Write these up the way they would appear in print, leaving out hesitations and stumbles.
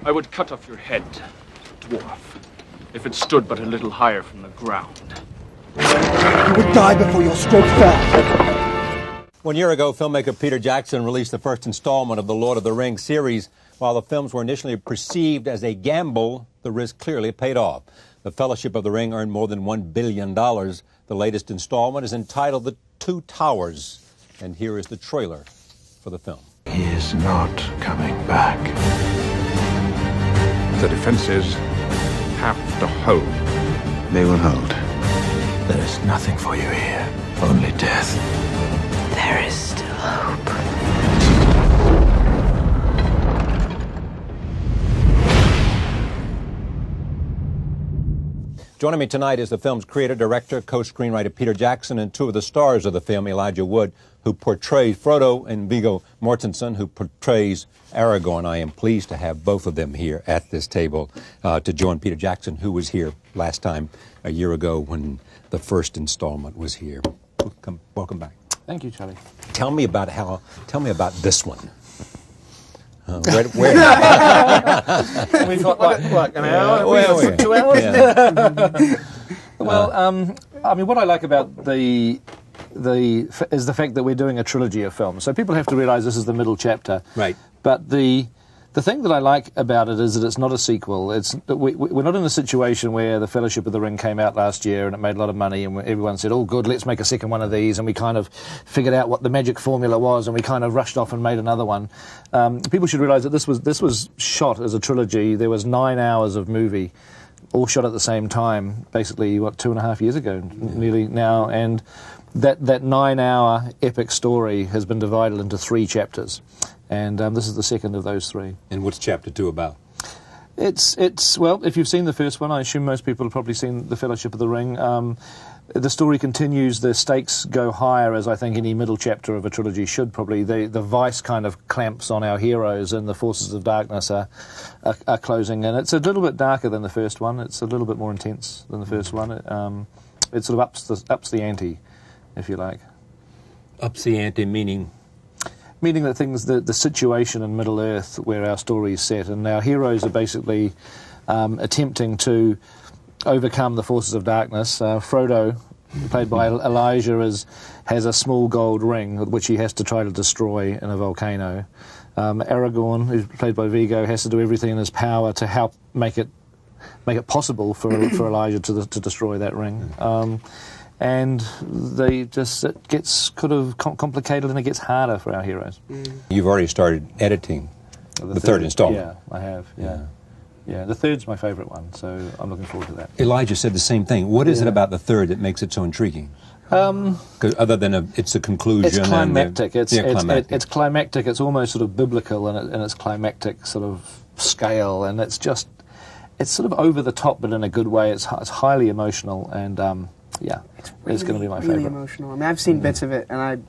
I would cut off your head, dwarf, if it stood but a little higher from the ground. You would die before your stroke fell. 1 year ago, filmmaker Peter Jackson released the first installment of the Lord of the Rings series. While the films were initially perceived as a gamble, the risk clearly paid off. The Fellowship of the Ring earned more than $1 billion. The latest installment is entitled The Two Towers. And here is the trailer for the film. He is not coming back. The defenses have to hold. They will hold. There is nothing for you here, only death. There is still hope. Joining me tonight is the film's creator, director, co-screenwriter Peter Jackson, and two of the stars of the film, Elijah Wood, who portrays Frodo, and Viggo Mortensen, who portrays Aragorn. I am pleased to have both of them here at this table to join Peter Jackson, who was here last time a year ago when the first installment was here. Welcome back. Thank you, Charlie. Tell me about this one. Where? We've got like an hour, Well, 2 hours. Yeah. Well, I mean, what I like about is the fact that we're doing a trilogy of films. So people have to realise this is the middle chapter. Right. But the thing that I like about it is that it's not a sequel. We're not in a situation where the Fellowship of the Ring came out last year and it made a lot of money and everyone said, oh, good, let's make a second one of these. And we kind of figured out what the magic formula was and we kind of rushed off and made another one. People should realise that this was shot as a trilogy. There was 9 hours of movie, all shot at the same time, basically, 2.5 years ago, nearly now. And that 9-hour epic story has been divided into 3 chapters. And this is the second of those 3. And what's chapter 2 about? It's well, if you've seen the first one, I assume most people have probably seen The Fellowship of the Ring. The story continues, the stakes go higher, as I think any middle chapter of a trilogy should probably. The vice kind of clamps on our heroes and the forces of darkness are closing. And it's a little bit darker than the first one. It's a little bit more intense than the first one. It sort of ups the ante, if you like. Ups the ante, meaning? Meaning that the situation in Middle-earth where our story is set, and our heroes are basically attempting to overcome the forces of darkness. Frodo, played by Elijah, has a small gold ring which he has to try to destroy in a volcano. Aragorn, who's played by Viggo, has to do everything in his power to help make it possible for Elijah to destroy that ring. And it gets kind of complicated and it gets harder for our heroes. You've already started editing the third installment. Yeah, I have, yeah. The third's my favourite one, so I'm looking forward to that. Elijah said the same thing. What is it about the third that makes it so intriguing? 'Cause other than it's a conclusion. It's climactic. Climactic. It's climactic. It's almost sort of biblical in its climactic sort of scale, and it's sort of over the top, but in a good way. It's highly emotional, and it's going to be my favourite. Really emotional. I mean, I've seen bits of it, and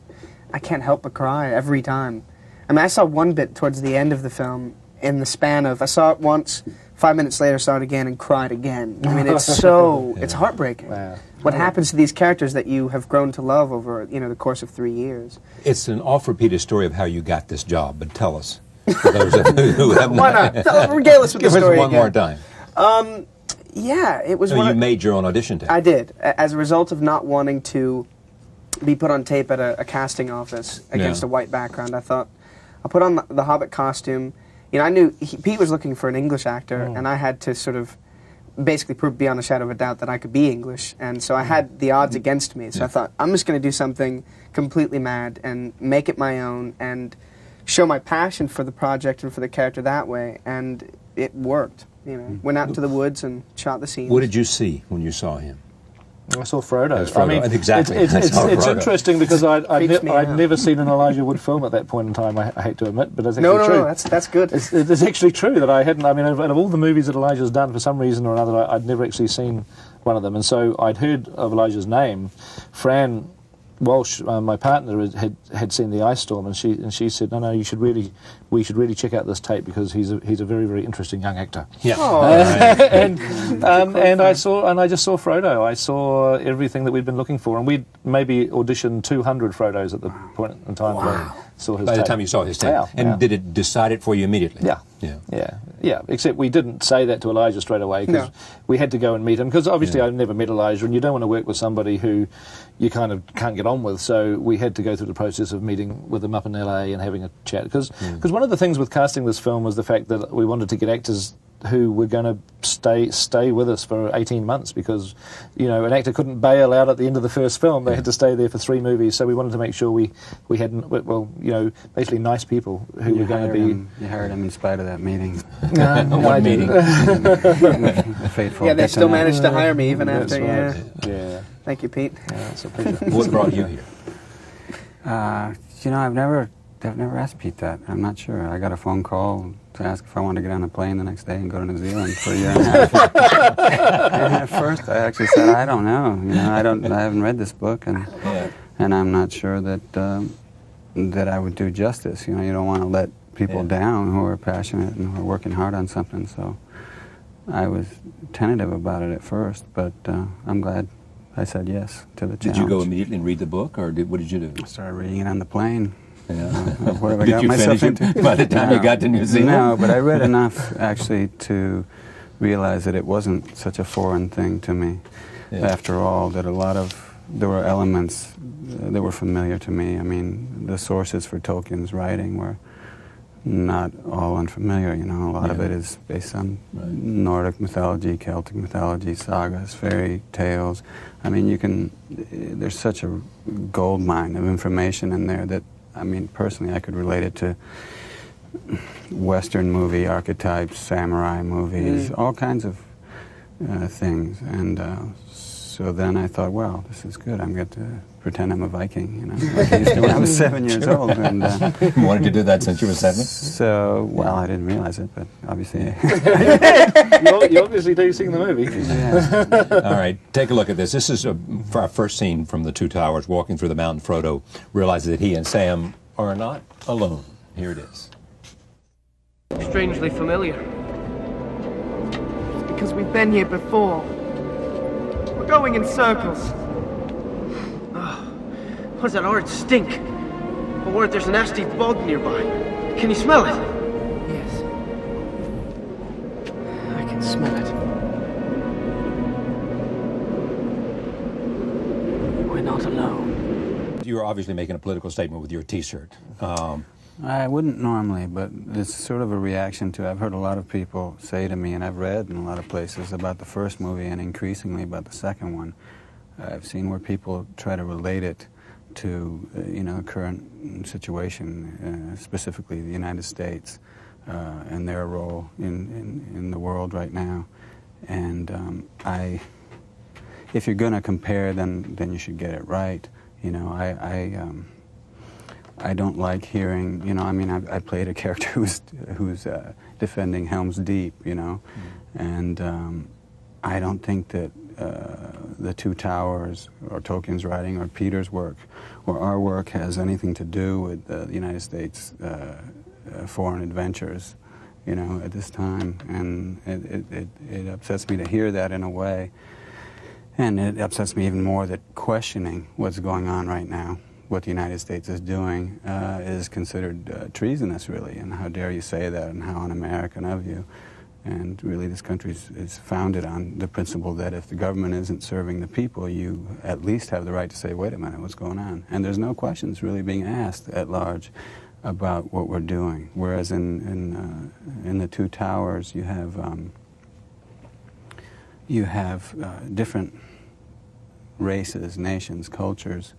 I can't help but cry every time. I mean, I saw one bit towards the end of the film in the span of, I saw it once, 5 minutes later saw it again and cried again. I mean, it's it's heartbreaking. Wow. What happens to these characters that you have grown to love over, the course of 3 years. It's an oft-repeated story of how you got this job, but tell us. For those who have Why not? Regale us with the story Give us one more time. Yeah, it was. So you made your own audition tape. I did, as a result of not wanting to be put on tape at a casting office against a white background. I thought, I'll put on the Hobbit costume. I knew Pete was looking for an English actor, and I had to sort of basically prove beyond a shadow of a doubt that I could be English. And so I had the odds against me. So I thought, I'm just going to do something completely mad and make it my own and show my passion for the project and for the character that way. And it worked. Went out into the woods and shot the scenes. What did you see when you saw him? I saw Frodo. I mean, exactly. It's interesting because I'd never seen an Elijah Wood film at that point in time. I hate to admit, but it's actually true. No, that's good. It's actually true that I hadn't. I mean, out of all the movies that Elijah's done, for some reason or another, I'd never actually seen one of them. And so I'd heard of Elijah's name. Fran Walsh, my partner, had seen the Ice Storm, and she said, no, we should really check out this tape because he's a very, very interesting young actor. Yeah. And I just saw Frodo. I saw everything that we'd been looking for, and we'd maybe auditioned 200 Frodos at the point in time. Wow. Saw his By the tape. time you saw his tape. Yeah, and did it decide it for you immediately? Yeah. Yeah. Except we didn't say that to Elijah straight away because we had to go and meet him. Because obviously I've never met Elijah, and you don't want to work with somebody who you kind of can't get on with. So we had to go through the process of meeting with him up in LA and having a chat. Because one of the things with casting this film was the fact that we wanted to get actors who were going to stay with us for 18 months because, you know, an actor couldn't bail out at the end of the first film. They had to stay there for 3 movies. So we wanted to make sure we had, well, you know, basically nice people who were going to be... You hired him in spite of that meeting. What meeting? The fateful. Yeah, they still managed to hire me even after. Right. Yeah. Thank you, Pete. Yeah, it's a pleasure. What brought you here? You know, I've never asked Pete that. I'm not sure. I got a phone call to ask if I wanted to get on a plane the next day and go to New Zealand for a year and a half. And at first, I actually said, I don't know. You know, I haven't read this book, and I'm not sure that that I would do justice. You know, you don't want to let people down who are passionate and who are working hard on something. So I was tentative about it at first, but I'm glad I said yes to the challenge. Did you go immediately and read the book, or what did you do? I started reading it on the plane. Yeah. What have I Did got you myself finish into? it by the time you got to New Zealand? No, but I read enough actually to realize that it wasn't such a foreign thing to me. After all, that there were elements that were familiar to me. I mean, the sources for Tolkien's writing were not all unfamiliar. You know, a lot of it is based on Nordic mythology, Celtic mythology, sagas, fairy tales. I mean, there's such a gold mine of information in there that, I mean, personally, I could relate it to Western movie archetypes, samurai movies, all kinds of things. And so then I thought, well, this is good. I'm going to pretend I'm a Viking, you know, like I used to when I was 7 years old. And, you wanted to do that since you were 7? So, well, I didn't realize it, but obviously... You obviously do sing the movie. All right, take a look at this. This is our first scene from The Two Towers. Walking through the mountain, Frodo realizes that he and Sam are not alone. Here it is. Strangely familiar. It's because we've been here before. We're going in circles. What is that horrid stink? Or there's a nasty bog nearby. Can you smell it? Yes. I can smell it. We're not alone. You're obviously making a political statement with your T-shirt. I wouldn't normally, but it's sort of a reaction to, I've heard a lot of people say to me, and I've read in a lot of places about the first movie and increasingly about the second one. I've seen where people try to relate it to, you know, the current situation, specifically the United States and their role in the world right now. And if you're going to compare, then you should get it right. You know, I don't like hearing, you know, I mean, I played a character who's defending Helm's Deep, you know, and I don't think that The Two Towers or Tolkien's writing or Peter's work or our work has anything to do with the United States foreign adventures, you know, at this time. And it upsets me to hear that in a way. And it upsets me even more that questioning what's going on right now, what the United States is doing, is considered treasonous, really. And how dare you say that, and how un-American of you. And really, this country is founded on the principle that if the government isn't serving the people, you at least have the right to say, wait a minute, what's going on? And there's no questions really being asked at large about what we're doing. Whereas in The Two Towers, you have different races, nations, cultures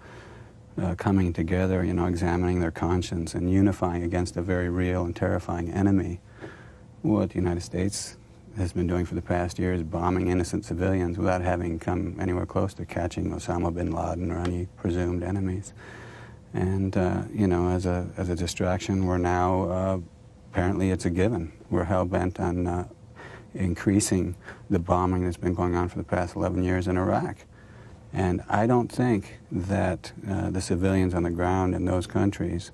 coming together, you know, examining their conscience and unifying against a very real and terrifying enemy. What the United States has been doing for the past year is bombing innocent civilians without having come anywhere close to catching Osama bin Laden or any presumed enemies. And, you know, as a distraction, we're now, apparently it's a given. We're hell-bent on increasing the bombing that's been going on for the past 11 years in Iraq. And I don't think that the civilians on the ground in those countries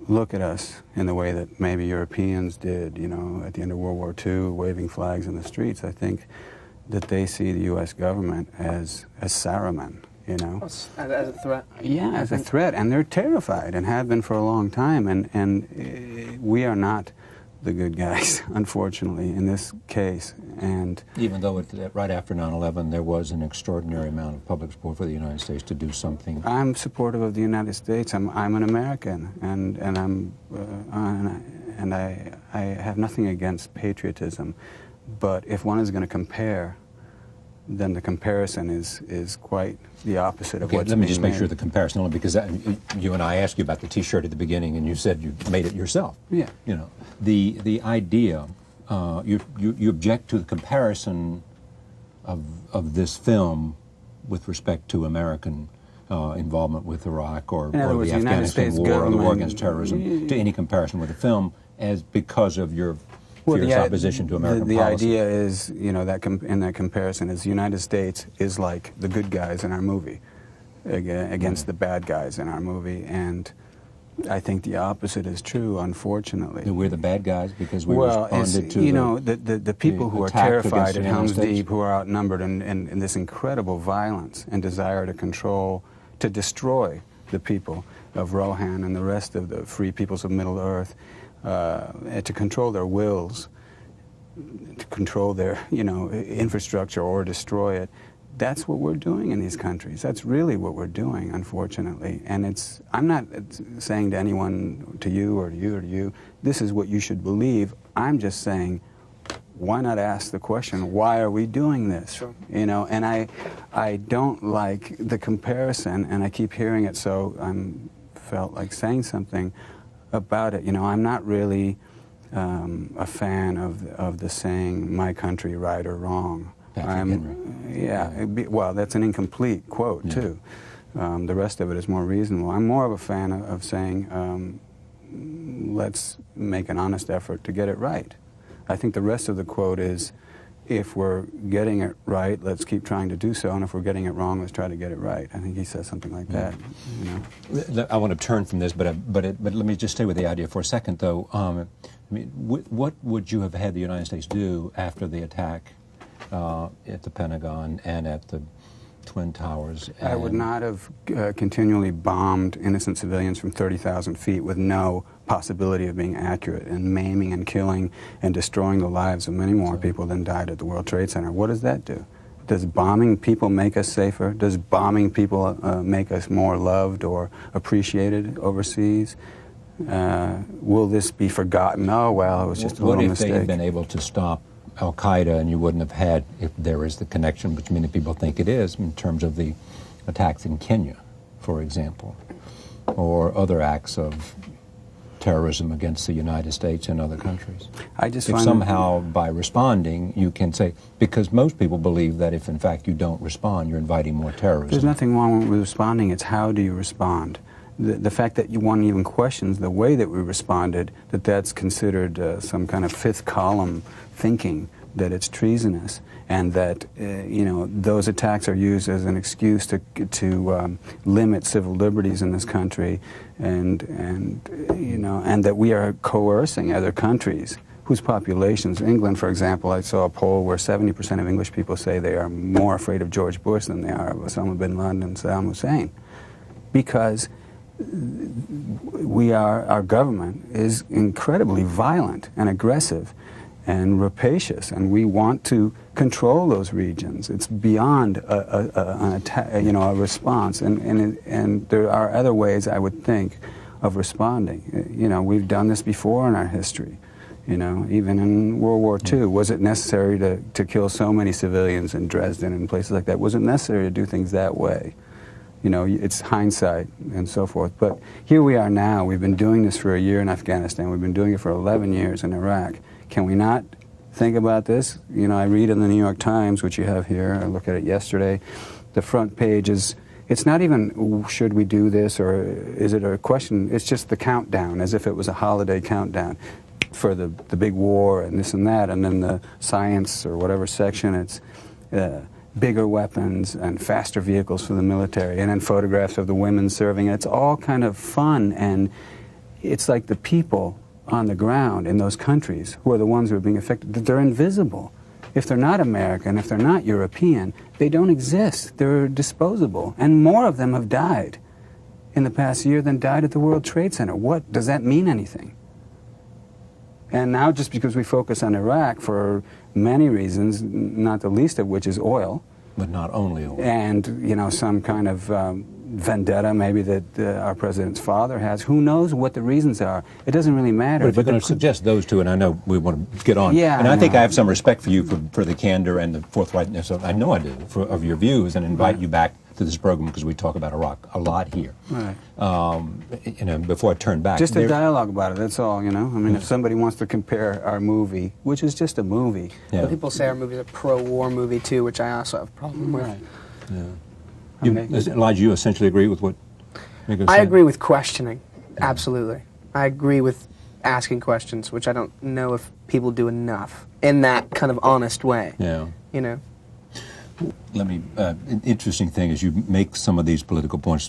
look at us in the way that maybe Europeans did, you know, at the end of World War II, waving flags in the streets. I think that they see the U.S. government as Saruman, you know. As a threat. Yeah, as a threat, and they're terrified and have been for a long time. And we are not the good guys, unfortunately, in this case. And even though right after 9/11 there was an extraordinary amount of public support for the United States to do something. I'm supportive of the United States. I'm an American, and I have nothing against patriotism. But if one is going to compare, then the comparison is quite the opposite of what's let me just being make sure the comparison, only because you and I asked you about the T-shirt at the beginning, and you said you made it yourself. Yeah. You know, the idea, you object to the comparison of this film with respect to American involvement with Iraq or the Afghanistan war or the war against terrorism, to any comparison with the film, as because of your fierce opposition to American policy. The idea is, you know, that in that comparison is the United States is like the good guys in our movie against the bad guys in our movie, and I think the opposite is true, unfortunately. That we're the bad guys because we responded to the people who are terrified at Helm's Deep, who are outnumbered in this incredible violence and desire to control, to destroy the people of Rohan and the rest of the free peoples of Middle Earth, to control their wills, to control their, infrastructure or destroy it. That's what we're doing in these countries. That's really what we're doing, unfortunately. And I'm not saying to anyone, to you or to you or to you, this is what you should believe. I'm just saying, why not ask the question, why are we doing this? Sure. And I don't like the comparison, and I keep hearing it, so felt like saying something about it. I'm not really a fan of the saying, my country, right or wrong. Well, that's an incomplete quote, too. The rest of it is more reasonable. I'm more of a fan of saying, let's make an honest effort to get it right. I think the rest of the quote is, if we're getting it right, let's keep trying to do so, and if we're getting it wrong, let's try to get it right. I think he says something like that. I want to turn from this, but let me just stay with the idea for a second, though. What would you have had the United States do after the attack at the Pentagon and at the Twin Towers? I would not have continually bombed innocent civilians from 30,000 feet with no possibility of being accurate, and maiming and killing and destroying the lives of many more people than died at the World Trade Center. What does that do? Does bombing people make us safer? Does bombing people make us more loved or appreciated overseas? Will this be forgotten? Oh, well, it was just a little mistake. What if they had been able to stop Al-Qaeda, and you wouldn't have had, if there is the connection, which many people think it is, in terms of the attacks in Kenya, for example, or other acts of terrorism against the United States and other countries? If somehow by responding you can say, because most people believe that if in fact you don't respond, you're inviting more terrorism. There's nothing wrong with responding, it's how do you respond. The fact that one even questions the way that we responded, that's considered some kind of fifth column thinking, that it's treasonous, and that those attacks are used as an excuse to limit civil liberties in this country, and that we are coercing other countries whose populations, England, for example, I saw a poll where 70% of English people say they are more afraid of George Bush than they are of Osama bin Laden and Saddam Hussein, because our government is incredibly violent and aggressive and rapacious, and we want to control those regions. It's beyond a response, and there are other ways, I would think, of responding. We've done this before in our history. Even in World War II, was it necessary to kill so many civilians in Dresden and places like that? Was it necessary to do things that way? It's hindsight and so forth. But here we are now. We've been doing this for a year in Afghanistan. We've been doing it for 11 years in Iraq. Can we not think about this? I read in the New York Times, which you have here, I looked at it yesterday, the front page is, it's not even, should we do this, or is it a question, it's just the countdown, as if it was a holiday countdown for the big war and this and that, and then the science or whatever section, it's bigger weapons and faster vehicles for the military, and then photographs of the women serving. It's all kind of fun, and it's like the people on the ground in those countries who are the ones who are being affected, they're invisible. If they're not American, if they're not European, they don't exist. They're disposable. And more of them have died in the past year than died at the World Trade Center. What does that mean anything? And now just because we focus on Iraq for many reasons, not the least of which is oil. But not only oil. And, you know, some kind of vendetta maybe that our president's father has. Who knows what the reasons are? It doesn't really matter. But if we're going to suggest those two, and I know we want to get on. Yeah, and I think I have some respect for you for the candor and the forthrightness of, I know I do, of your views, and invite you back to this program because we talk about Iraq a lot here. Right. You know, before I turn back. Just a dialogue about it, that's all, you know? I mean, if somebody wants to compare our movie, which is just a movie. Yeah. But people say our movie is a pro-war movie, too, which I also have a problem with. Right. Yeah. Elijah, you essentially agree with what Viggo's I saying? agree with questioning, absolutely. I agree with asking questions, which I don't know if people do enough in that kind of honest way. Yeah. You know? Let me, an interesting thing is you make some of these political points,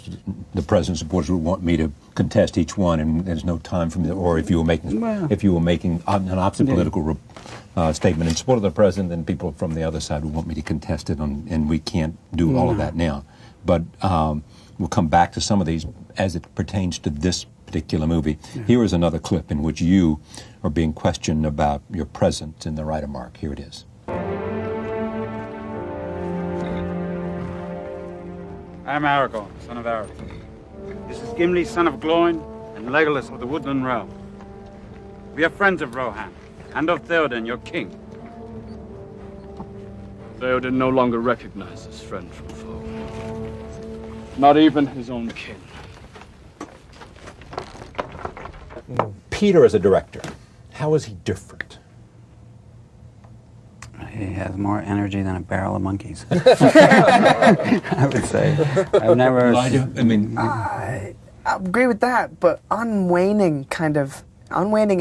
the president's supporters would want me to contest each one, and there's no time for me, or if you were making, an opposite political statement in support of the president, then people from the other side would want me to contest it, and we can't do all of that now. But we'll come back to some of these as it pertains to this particular movie. Yeah. Here is another clip in which you are being questioned about your presence in the Writer Mark. Here it is. I am Aragorn, son of Aragorn. This is Gimli, son of Gloin, and Legolas of the Woodland Realm. We are friends of Rohan, and of Theoden, your king. Theoden no longer recognizes friend from foe. Not even his own kin. Peter as a director, how is he different? He has more energy than a barrel of monkeys. I would say. I've never... I agree with that, but unwaning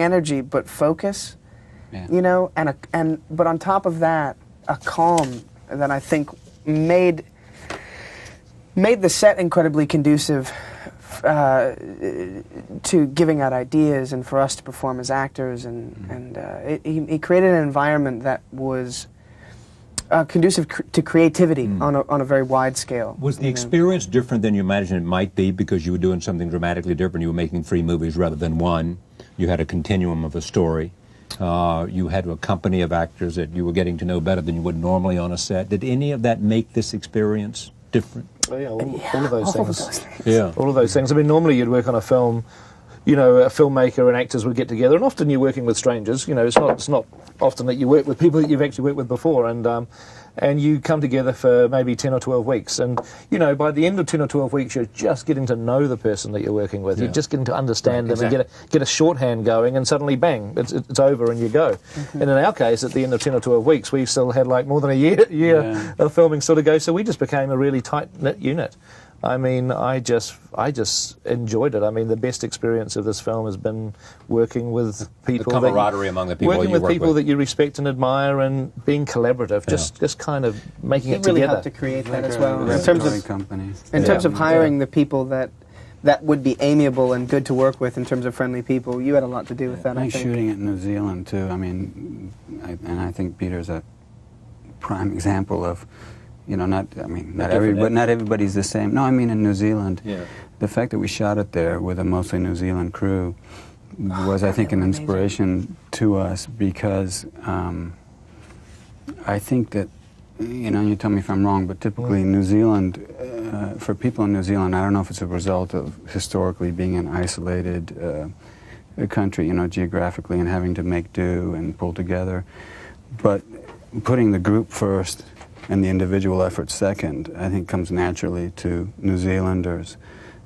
energy, but focus, you know, but on top of that, a calm that I think made the set incredibly conducive to giving out ideas and for us to perform as actors, he created an environment that was conducive to creativity on a very wide scale. Was the experience different than you imagined it might be because you were doing something dramatically different? You were making 3 movies rather than 1. You had a continuum of a story. You had a company of actors that you were getting to know better than you would normally on a set. Did any of that make this experience different? Oh, yeah, all of those things. Yeah. All of those things. I mean, normally you'd work on a film, you know, a filmmaker and actors would get together, and often you're working with strangers. You know, it's not often that you work with people that you've actually worked with before, and you come together for maybe 10 or 12 weeks, and you know, by the end of 10 or 12 weeks, you're just getting to know the person that you're working with. You're just getting to understand them and get a shorthand going, and suddenly, bang, it's over and you go. And in our case, at the end of 10 or 12 weeks, we still had like more than a year of filming still to go, so we just became a really tight-knit unit. I mean, I just enjoyed it. I mean, the best experience of this film has been working with people. The camaraderie among the people you work with. Working with people that you respect and admire, and being collaborative. Just kind of making it really together. Helped to create that as well. In terms of hiring the people that would be amiable and good to work with, in terms of friendly people, you had a lot to do with that. I think shooting it in New Zealand too. I mean, I think Peter's a prime example of. You know, not everybody's the same. No, I mean in New Zealand. Yeah. The fact that we shot it there with a mostly New Zealand crew was, I think, an inspiration to us because I think that, you know, you tell me if I'm wrong, but typically New Zealand, for people in New Zealand, I don't know if it's a result of historically being an isolated country, you know, geographically, and having to make do and pull together, but putting the group first and the individual effort second, I think, comes naturally to New Zealanders,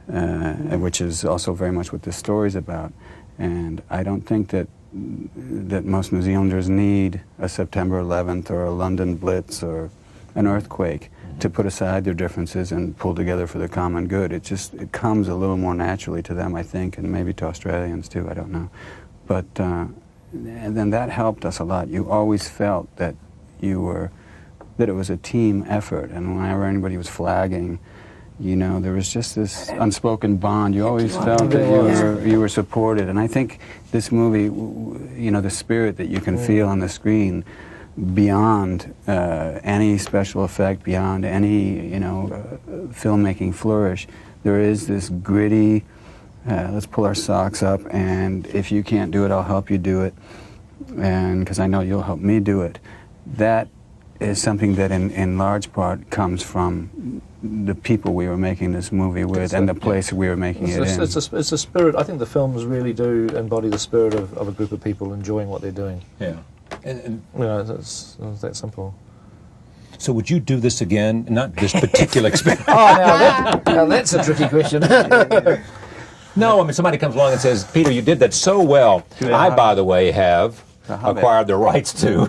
which is also very much what this story's about. And I don't think that most New Zealanders need a September 11th or a London Blitz or an earthquake to put aside their differences and pull together for the common good. It comes a little more naturally to them, I think, and maybe to Australians too, I don't know. But and then that helped us a lot. You always felt that that it was a team effort, and whenever anybody was flagging, you know, there was just this unspoken bond. You always felt that you were supported, and I think this movie, you know, the spirit that you can feel on the screen, beyond any special effect, beyond any, you know, filmmaking flourish, there is this gritty, let's pull our socks up, and if you can't do it, I'll help you do it, and because I know you'll help me do it. That is something that in large part comes from the people we were making this movie with and the place we were making it in. It's a spirit. I think the films really do embody the spirit of a group of people enjoying what they're doing. Yeah. And you know, it's that simple. So would you do this again? Not this particular experience. Now that's a tricky question. No, I mean, somebody comes along and says, Peter, you did that so well. I, by the way, have acquired the rights to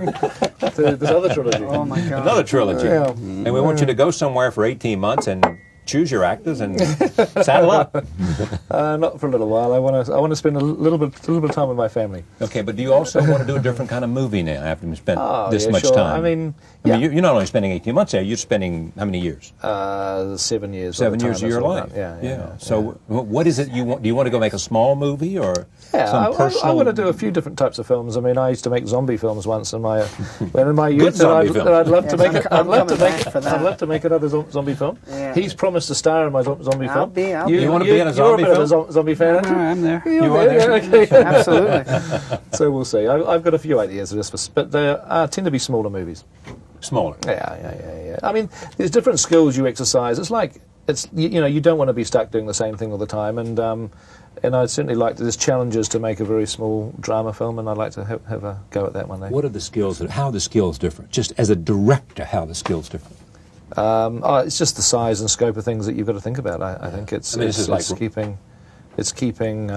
this other trilogy. Oh my God. Another trilogy. Yeah. And we want you to go somewhere for 18 months and choose your actors and saddle up. Not for a little while. I want to spend a little bit of time with my family. Okay, but do you also want to do a different kind of movie now after you've spent this much time? I mean, you're not only spending 18 months there, you're spending how many years? 7 years. 7 years of your life. Yeah. So what is it you want? Do you want to go make a small movie or some personal? I want to do a few different types of films. I mean, I used to make zombie films once in my youth. Good zombie films. I'd love to make it. I'd love to make another zombie film. Yeah. He's promised to star in my zombie film. You want to be in a zombie film? You're a zombie fan, aren't you? I'm there. You are there? Okay. Absolutely. So we'll see. I've got a few ideas of this, but they tend to be smaller movies. Smaller. Yeah. I mean, there's different skills you exercise. It's like you don't want to be stuck doing the same thing all the time, and I'd certainly like to. There's challenges to make a very small drama film, and I'd like to have a go at that one day. What are the skills? How are the skills different? Just as a director, how are the skills different? It's just the size and scope of things that you've got to think about. I think it's keeping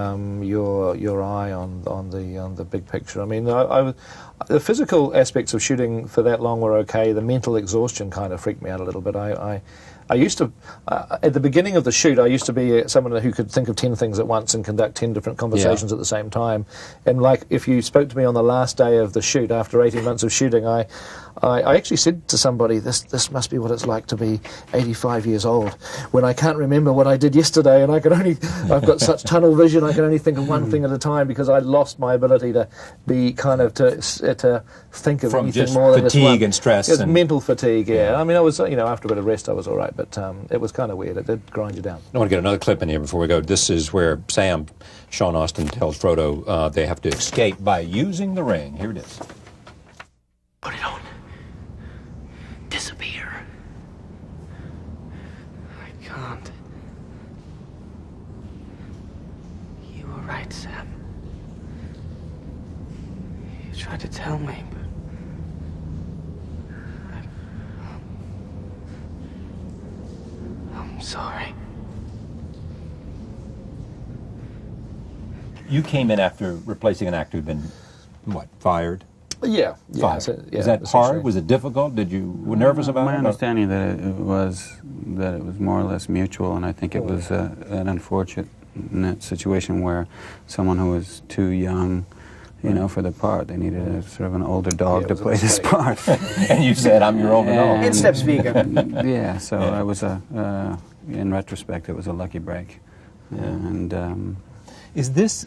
your eye on the big picture. I mean, the physical aspects of shooting for that long were okay. The mental exhaustion kind of freaked me out a little bit. I used to, at the beginning of the shoot, I used to be someone who could think of 10 things at once and conduct 10 different conversations at the same time. And like, if you spoke to me on the last day of the shoot, after 18 months of shooting, I actually said to somebody, this must be what it's like to be 85 years old, when I can't remember what I did yesterday, and I've got such tunnel vision, I can only think of one thing at a time, because I lost my ability to be kind of, to think of anything more than fatigue and stress. It's mental fatigue, yeah. I mean, I was, after a bit of rest, I was all right, but it was kind of weird. It did grind you down. I want to get another clip in here before we go. This is where Sean Astin tells Frodo they have to escape by using the ring. Here it is. Put it on. Disappear. I can't. You were right, Sam. You tried to tell me, but I'm sorry. You came in after replacing an actor who'd been, fired? Yeah. Fired. Is that hard? Was it difficult? Were you nervous about it? My understanding that it was more or less mutual, and I think it was an unfortunate situation where someone who was too young, for the part, they needed a sort of an older dog to play this part. And you said, "I'm your older dog." In steps Viggo. Yeah. So I was in retrospect, it was a lucky break. Yeah. And is this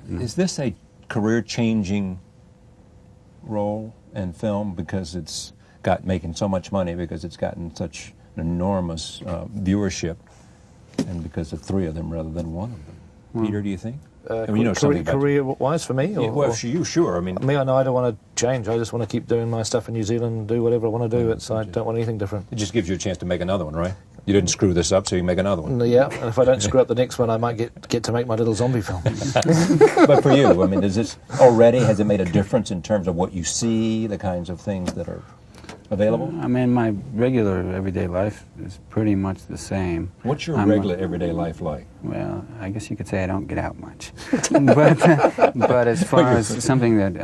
a career-changing role in film because it's making so much money, because it's gotten such an enormous viewership, and because of 3 of them rather than 1 of them? Peter, do you think? Career-wise for me? For you, sure. I mean, I don't want to change. I just want to keep doing my stuff in New Zealand and do whatever I want to do. I don't want anything different. It just gives you a chance to make another one, right? You didn't screw this up, so you make another one. Yeah, and if I don't screw up the next one, I might get to make my little zombie film. But for you, I mean, has it made a difference in terms of what you see, the kinds of things that are available? I mean, my regular everyday life is pretty much the same. What's your regular everyday life like? Well, I guess you could say I don't get out much. but as far as something that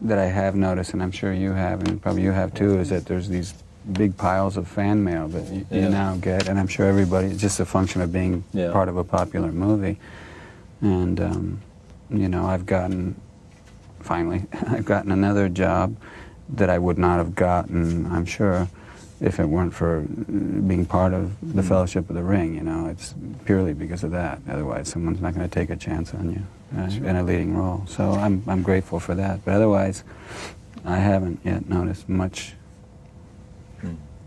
that I have noticed, and I'm sure you have, and probably you have too, is that there's these big piles of fan mail that you now get, and I'm sure everybody, it's just a function of being part of a popular movie. And I've gotten another job that I would not have gotten, I'm sure, if it weren't for being part of the Fellowship of the Ring. It's purely because of that. Otherwise, someone's not going to take a chance on you in a leading role. So I'm grateful for that. But otherwise, I haven't yet noticed much.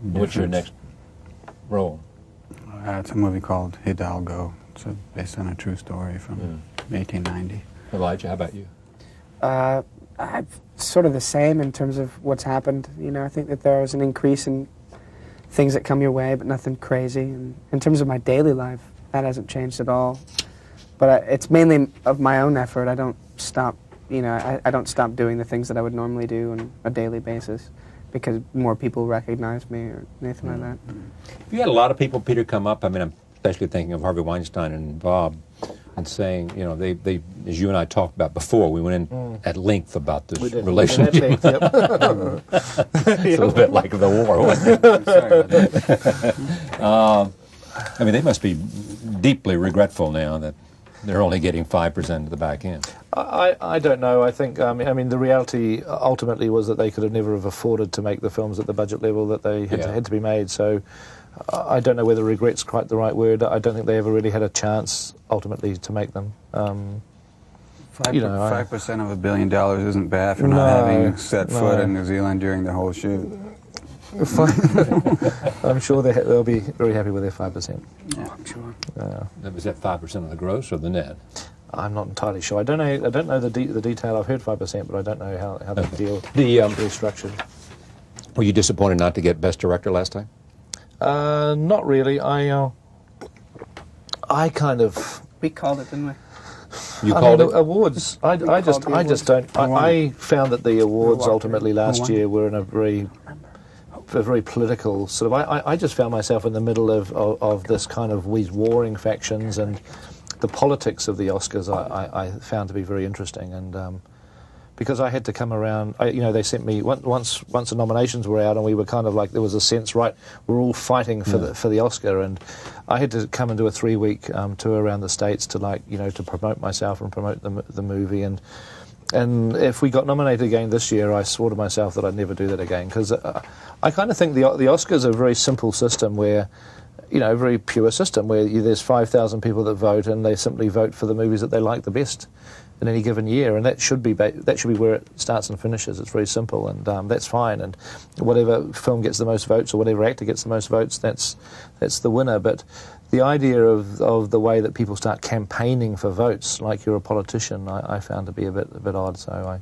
What's your next role? It's a movie called Hidalgo, It's based on a true story from 1890. Elijah, how about you? I'm sort of the same in terms of what's happened. You know, I think that there is an increase in things that come your way, but nothing crazy. And in terms of my daily life, that hasn't changed at all. But it's mainly of my own effort. I don't stop, you know, I don't stop doing the things that I would normally do on a daily basis because more people recognize me or anything like that. You had a lot of people, Peter, come up. I mean, I'm especially thinking of Harvey Weinstein and Bob, and saying, you know, they as you and I talked about before, we went in at length about this relationship. It's a little bit like the war, wasn't it? I mean, they must be deeply regretful now that they're only getting 5% of the back end. I don't know. I think, I mean, the reality ultimately was that they could have never have afforded to make the films at the budget level that they had to be made. So I don't know whether regret's quite the right word. I don't think they ever really had a chance ultimately to make them. 5% of $1 billion isn't bad for not having set foot in New Zealand during the whole shoot. I'm sure they'll be very happy with their 5%. Yeah, I'm sure. Was that 5% of the gross or the net? I'm not entirely sure. I don't know the detail. I've heard 5%, but I don't know how the deal is structured. Were you disappointed not to get Best Director last time? Not really. I kind of... We called it, didn't we? You called it? Awards. I just don't... I found that the awards ultimately last year were in a very political sort of... I just found myself in the middle of this kind of these warring factions, and the politics of the Oscars I found to be very interesting, and because I had to come around, you know, they sent me once the nominations were out, and we were kind of like, there was a sense, right, we're all fighting for the Oscar, and I had to come and do a 3-week tour around the States to, like, you know, to promote myself and promote the movie, and if we got nominated again this year, I swore to myself that I'd never do that again, because I kind of think the Oscars are a very simple system where, you know, a very pure system where there's 5,000 people that vote, and they simply vote for the movies that they like the best in any given year, and that should be where it starts and finishes. It's very simple, and that's fine. And whatever film gets the most votes or whatever actor gets the most votes, that's the winner. But the idea of the way that people start campaigning for votes, like you're a politician, I found to be a bit odd. So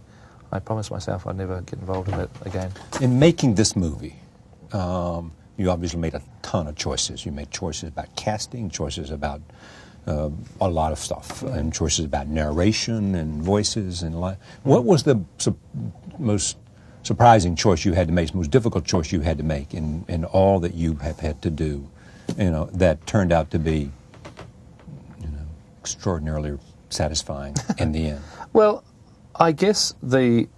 I promised myself I'd never get involved in it again. In making this movie, you obviously made a ton of choices. You made choices about casting, choices about a lot of stuff, and choices about narration and voices and life. What was the most surprising choice you had to make, the most difficult choice you had to make in all that you have had to do, you know, that turned out to be, you know, extraordinarily satisfying in the end? Well, I guess one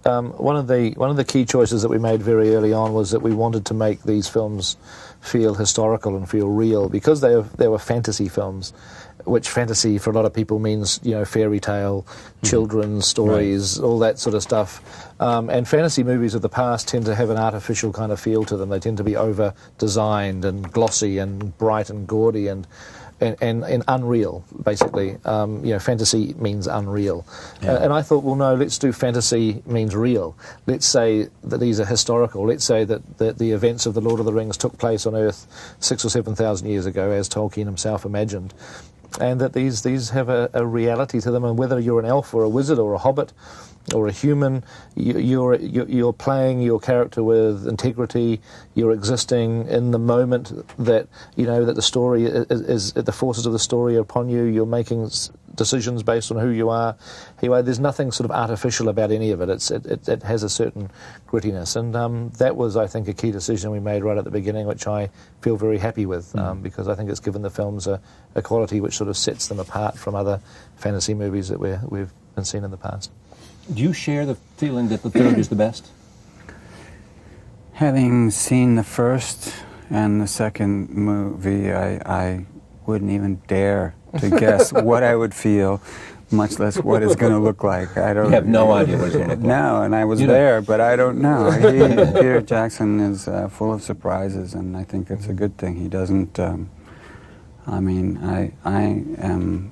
of the key choices that we made very early on was that we wanted to make these films feel historical and feel real, because they were fantasy films, which fantasy for a lot of people means, you know, fairy tale, children's stories, all that sort of stuff. And fantasy movies of the past tend to have an artificial kind of feel to them. They tend to be over-designed and glossy and bright and gaudy and unreal, basically. You know, fantasy means unreal. And I thought, well, no, let's do fantasy means real. Let's say that these are historical. Let's say that the events of The Lord of the Rings took place on Earth 6,000 or 7,000 years ago, as Tolkien himself imagined, and that these have a reality to them, and whether you're an elf or a wizard or a hobbit or a human, you're playing your character with integrity. You're existing in the moment that, you know, that the story is the forces of the story are upon you. You're making decisions based on who you are. Anyway, there's nothing sort of artificial about any of it. It has a certain grittiness, and that was, I think, a key decision we made right at the beginning, which I feel very happy with, because I think it's given the films a quality which sort of sets them apart from other fantasy movies that we've been seen in the past. Do you share the feeling that the third is the best? Having seen the first and the second movie, I wouldn't even dare to guess what I would feel, much less what it's going to look like. I don't. You have no idea what it's going to look like. No, and I was there, but I don't know. Peter Jackson is full of surprises, and I think it's a good thing. He doesn't. I mean, I am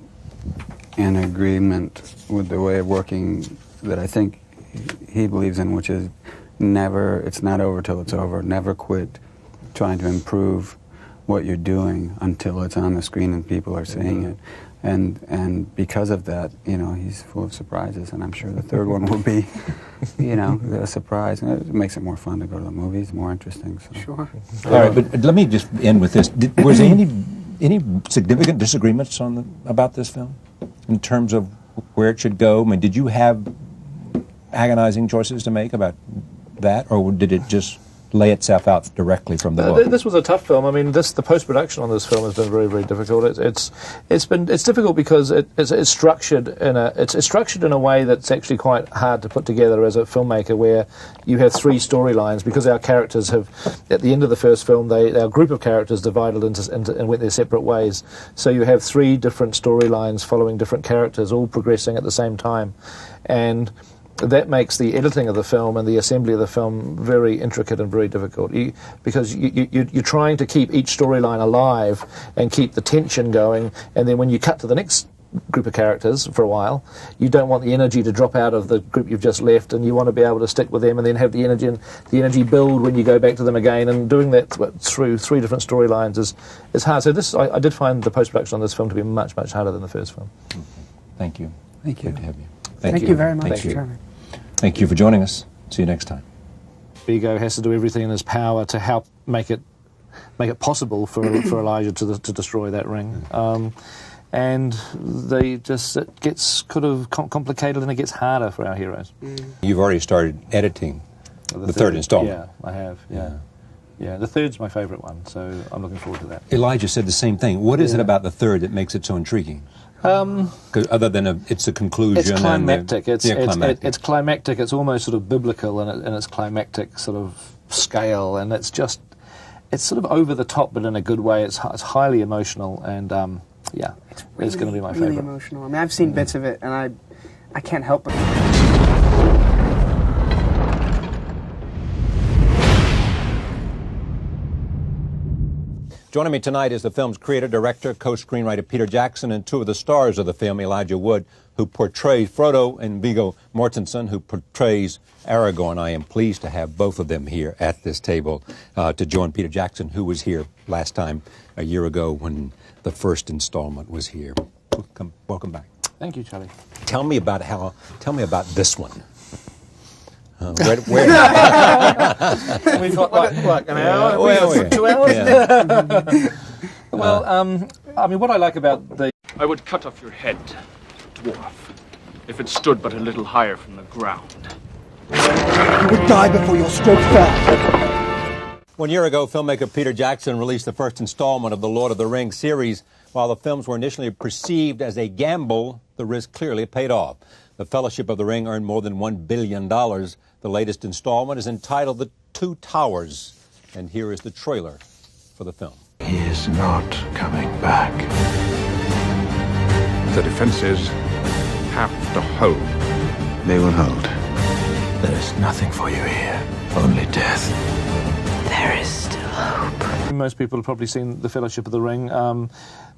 in agreement with the way of working that I think he believes in, which is it's not over till it's over. Never quit trying to improve what you're doing until it's on the screen and people are seeing it. And because of that, you know, he's full of surprises, and I'm sure the third one will be, you know, a surprise. And it makes it more fun to go to the movies, more interesting. So. Sure. All right, but let me just end with this. Was there any significant disagreements about this film in terms of where it should go? I mean, did you have agonizing choices to make about that, or did it just lay itself out directly from the book? This was a tough film. I mean, the post-production on this film has been very, very difficult. It's difficult because it's structured in a way that's actually quite hard to put together as a filmmaker, where you have three storylines, because our characters have, at the end of the first film, our group of characters divided into and went their separate ways. So you have three different storylines following different characters, all progressing at the same time, and that makes the editing of the film and the assembly of the film very intricate and very difficult, because you're trying to keep each storyline alive and keep the tension going, and then when you cut to the next group of characters for a while, you don't want the energy to drop out of the group you've just left, and you want to be able to stick with them and then have the energy build when you go back to them again, and doing that through three different storylines is hard. So I did find the post-production on this film to be much, much harder than the first film. Okay. Thank you. Thank you. Good to have you. Thank you very much, Thank you. Charlie. Thank you for joining us. See you next time. Viggo has to do everything in his power to help make it possible for Elijah to destroy that ring. And it gets kind of complicated, and it gets harder for our heroes. You've already started editing the third installment. Yeah, I have. Yeah, the third's my favourite one, so I'm looking forward to that. Elijah said the same thing. What is it about the third that makes it so intriguing? Other than it's a conclusion. It's climactic. Climactic. It's climactic. It's almost sort of biblical in its climactic sort of scale, and it's sort of over the top, but in a good way. It's highly emotional, and yeah, it's going to be my favourite. Really emotional. I mean, I've seen bits of it, and I can't help but. Joining me tonight is the film's creator, director, co-screenwriter Peter Jackson, and two of the stars of the film, Elijah Wood, who portrays Frodo, and Viggo Mortensen, who portrays Aragorn. I am pleased to have both of them here at this table to join Peter Jackson, who was here last time a year ago when the first installment was here. Welcome back. Thank you, Charlie. Tell me about this one. Where? We've got like an hour. Well, 2 hours. Yeah. Well, I mean, what I like about I would cut off your head, dwarf, if it stood but a little higher from the ground. You would die before your stroke fell. 1 year ago, filmmaker Peter Jackson released the first installment of the Lord of the Rings series. While the films were initially perceived as a gamble, the risk clearly paid off. The Fellowship of the Ring earned more than $1 billion. The latest installment is entitled The Two Towers, and here is the trailer for the film. He is not coming back. The defenses have to hold. They will hold. There is nothing for you here, only death. There is still hope. Most people have probably seen The Fellowship of the Ring.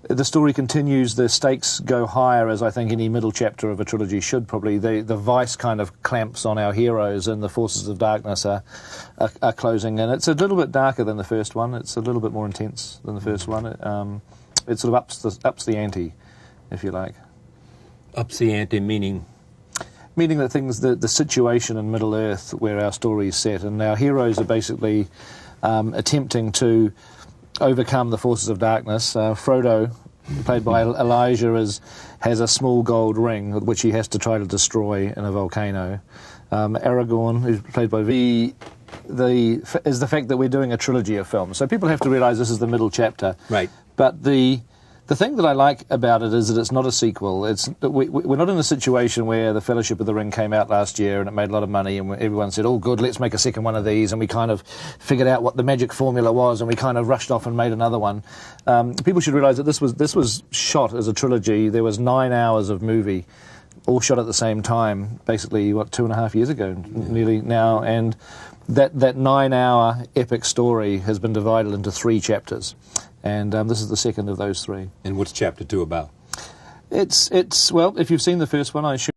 The story continues, the stakes go higher, as I think any middle chapter of a trilogy should probably. The vice kind of clamps on our heroes, and the forces of darkness are closing. And it's a little bit darker than the first one. It's a little bit more intense than the first one. It sort of ups the ante, if you like. Ups the ante, meaning? Meaning that the situation in Middle Earth where our story is set, and our heroes are basically attempting to overcome the forces of darkness. Frodo, played by Elijah, has a small gold ring which he has to try to destroy in a volcano. Aragorn, who's played by is the fact that we're doing a trilogy of films. So people have to realise this is the middle chapter. Right. But the thing that I like about it is that it's not a sequel. We're not in a situation where the Fellowship of the Ring came out last year and it made a lot of money, and everyone said, oh good, let's make a second one of these, and we kind of figured out what the magic formula was, and we kind of rushed off and made another one. People should realise that this was shot as a trilogy. There was 9 hours of movie, all shot at the same time, basically, 2.5 years ago, nearly now, and that 9-hour epic story has been divided into 3 chapters. And this is the second of those 3. And what's chapter 2 about? Well, if you've seen the first one, I assume